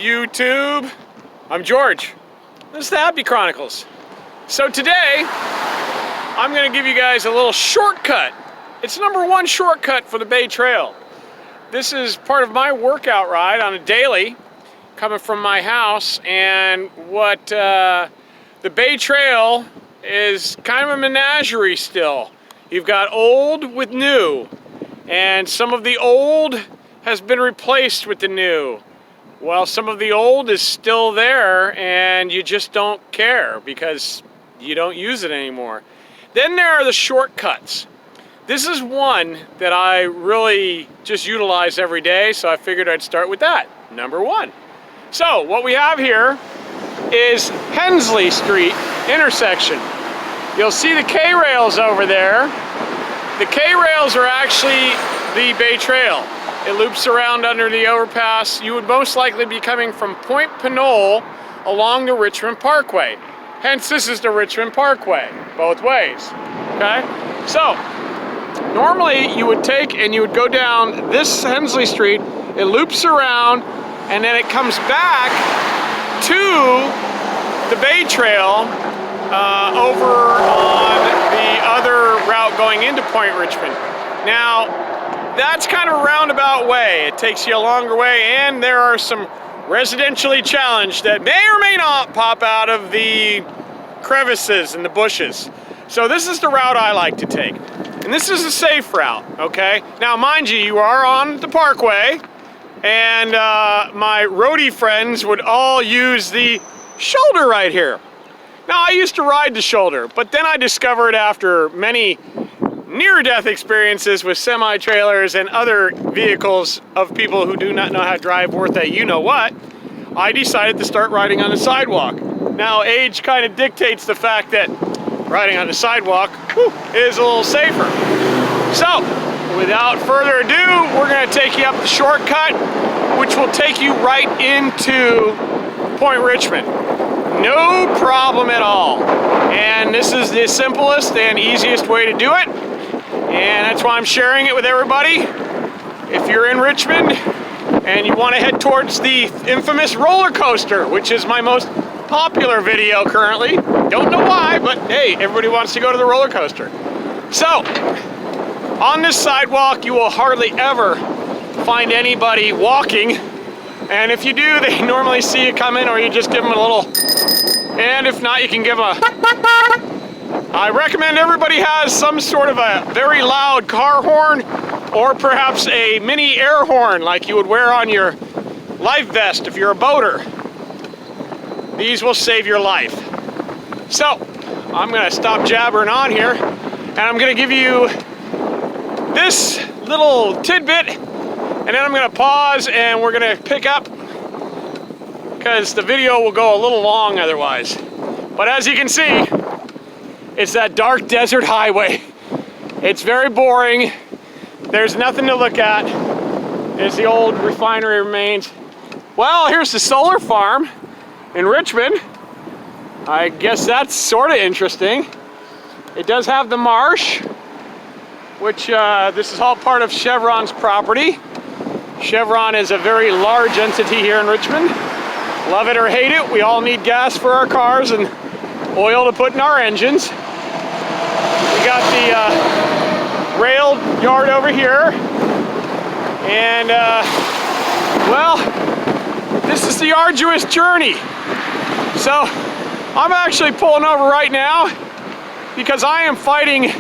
YouTube? I'm George. This is the Happy Chronicles. So today, I'm going to give you guys a little shortcut. It's #1 shortcut for the Bay Trail. This is part of my workout ride on a daily, coming from my house, and what the Bay Trail is kind of a menagerie still. You've got old with new, and some of the old has been replaced with the new. Well, some of the old is still there and you just don't care because you don't use it anymore. Then there are the shortcuts. This is one that I really just utilize every day, so I figured I'd start with that, #1. So what we have here is Hensley Street intersection. You'll see the K-rails over there. The K-rails are actually the Bay Trail. It loops around under the overpass. You would most likely be coming from Point Pinole along the Richmond Parkway. Hence, this is the Richmond Parkway, both ways, okay? So, normally you would take and you would go down this Hensley Street, it loops around, and then it comes back to the Bay Trail over on the other route going into Point Richmond. Now, that's kind of a roundabout way. It takes you a longer way, and there are some residentially challenged that may or may not pop out of the crevices and the bushes. So this is the route I like to take. And this is a safe route, okay? Now, mind you, you are on the parkway, and my roadie friends would all use the shoulder right here. Now, I used to ride the shoulder, but then I discovered after many near-death experiences with semi-trailers and other vehicles of people who do not know how to drive worth a you-know-what, I decided to start riding on the sidewalk. Now, age kind of dictates the fact that riding on the sidewalk is a little safer. So, without further ado, we're going to take you up the shortcut, which will take you right into Point Richmond. No problem at all. And this is the simplest and easiest way to do it. And that's why I'm sharing it with everybody. If you're in Richmond and you want to head towards the infamous roller coaster, which is my most popular video currently. Don't know why, but hey, everybody wants to go to the roller coaster. So, on this sidewalk, you will hardly ever find anybody walking. And if you do, they normally see you coming, or you just give them a little, and if not, you can give them a, I recommend everybody has some sort of a very loud car horn, or perhaps a mini air horn like you would wear on your life vest if you're a boater. These will save your life. So, I'm gonna stop jabbering on here, and I'm gonna give you this little tidbit, and then I'm gonna pause and we're gonna pick up, because the video will go a little long otherwise. But as you can see, it's that dark desert highway. It's very boring. There's nothing to look at. There's the old refinery remains. Well, here's the solar farm in Richmond. I guess that's sort of interesting. It does have the marsh, which this is all part of Chevron's property. Chevron is a very large entity here in Richmond. Love it or hate it, we all need gas for our cars and oil to put in our engines. We got the rail yard over here, and well, this is the arduous journey. So I'm actually pulling over right now because I am fighting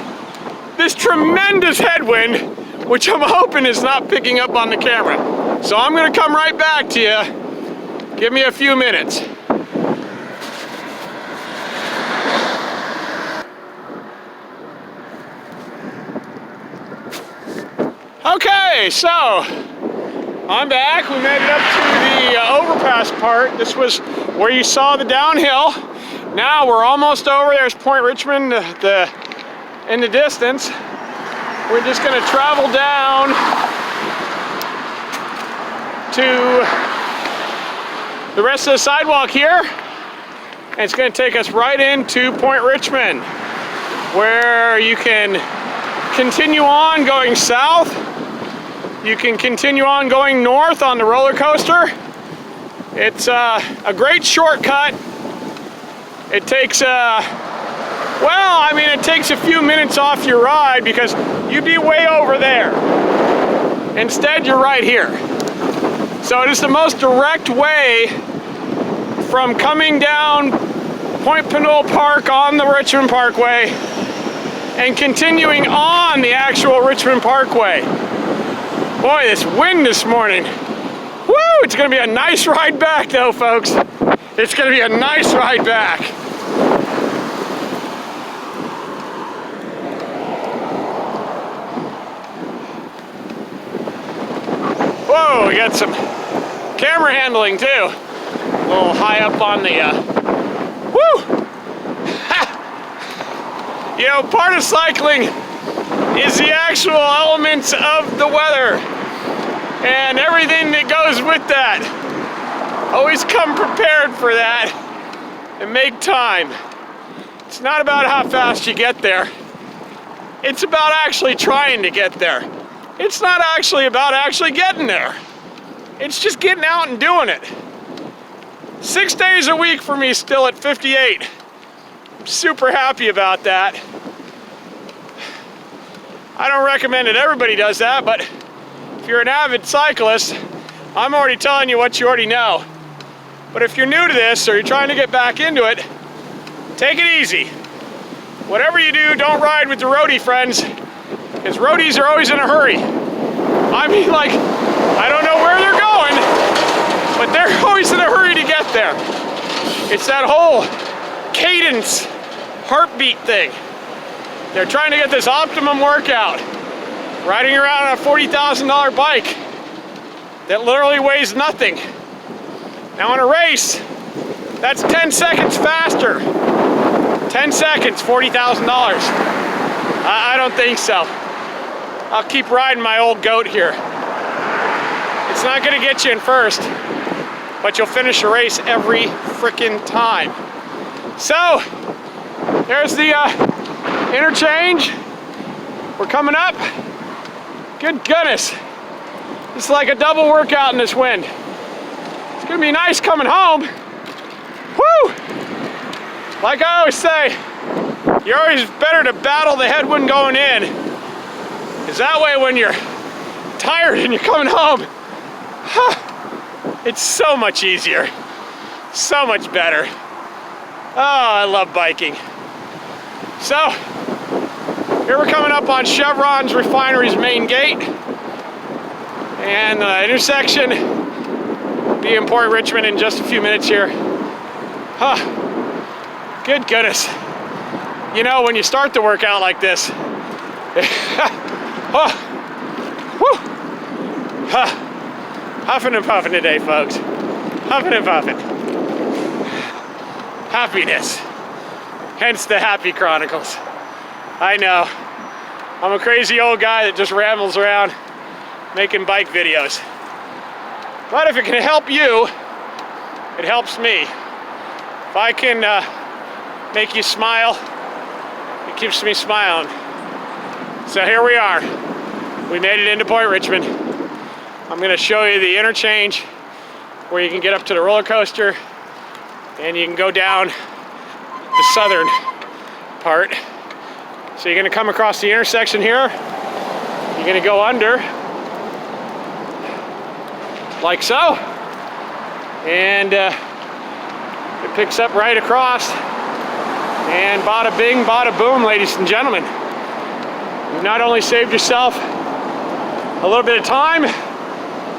this tremendous headwind, which I'm hoping is not picking up on the camera. So I'm gonna come right back to you. Give me a few minutes. Okay, so I'm back. We made it up to the overpass part. This was where you saw the downhill. Now we're almost over. There's Point Richmond in the distance. We're just going to travel down to the rest of the sidewalk here. And it's going to take us right into Point Richmond, where you can continue on going south. You can continue on going north on the roller coaster, It's a great shortcut. It takes, it takes a few minutes off your ride because you'd be way over there. Instead, you're right here. So it is the most direct way from coming down Point Pinole Park on the Richmond Parkway and continuing on the actual Richmond Parkway. Boy, this wind this morning. Woo! It's gonna be a nice ride back though, folks. It's gonna be a nice ride back. Whoa, we got some camera handling too. A little high up on the, woo! You know, part of cycling is the actual elements of the weather and everything that goes with that. Always come prepared for that and make time. It's not about how fast you get there. It's about actually trying to get there. It's not actually about actually getting there. It's just getting out and doing it. 6 days a week for me still at 58. I'm super happy about that. I don't recommend that everybody does that, but if you're an avid cyclist, I'm already telling you what you already know. But if you're new to this or you're trying to get back into it, take it easy. Whatever you do, don't ride with the roadie friends, because roadies are always in a hurry. I mean, like, I don't know where they're going, but they're always in a hurry to get there. It's that whole cadence, heartbeat thing. They're trying to get this optimum workout, riding around on a $40,000 bike that literally weighs nothing. Now in a race, that's 10 seconds faster. 10 seconds, $40,000. I don't think so. I'll keep riding my old goat here. It's not gonna get you in first, but you'll finish a race every frickin' time. So, there's the interchange. We're coming up. Good goodness. It's like a double workout in this wind. It's gonna be nice coming home. Woo! Like I always say, you're always better to battle the headwind going in, because that way when you're tired and you're coming home, it's so much easier, so much better. Oh, I love biking. So, here we're coming up on Chevron's Refinery's main gate, and the intersection, be in Port Richmond in just a few minutes here. Good goodness. You know, when you start the workout like this, huffing and puffing today, folks. Huffing and puffing. Happiness. Hence the Happy Chronicles. I know. I'm a crazy old guy that just rambles around making bike videos. But if it can help you, it helps me. If I can make you smile, it keeps me smiling. So here we are. We made it into Point Richmond. I'm gonna show you the interchange where you can get up to the roller coaster and you can go down the southern part. So you're gonna come across the intersection here. You're gonna go under, like so. And it picks up right across. And bada bing, bada boom, ladies and gentlemen. You've not only saved yourself a little bit of time,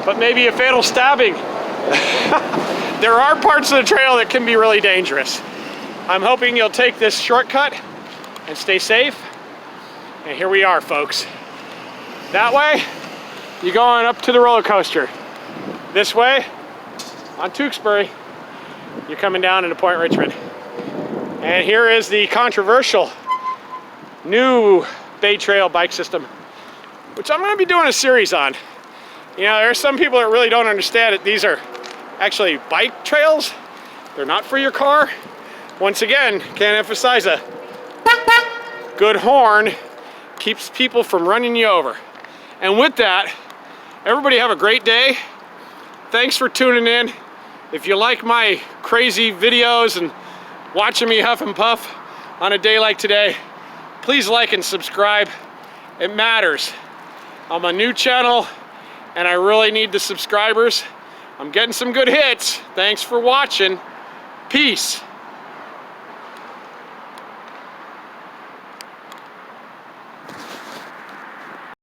but maybe a fatal stabbing. There are parts of the trail that can be really dangerous. I'm hoping you'll take this shortcut and stay safe. And here we are, folks. That way, you're going up to the roller coaster. This way, on Tewksbury, you're coming down into Point Richmond. And here is the controversial new Bay Trail bike system, which I'm going to be doing a series on. You know, there are some people that really don't understand that these are actually bike trails. They're not for your car. Once again, can't emphasize a good horn keeps people from running you over. And with that, everybody have a great day. Thanks for tuning in. If you like my crazy videos and watching me huff and puff on a day like today, please like and subscribe. It matters. I'm a new channel and I really need the subscribers. I'm getting some good hits. Thanks for watching. Peace.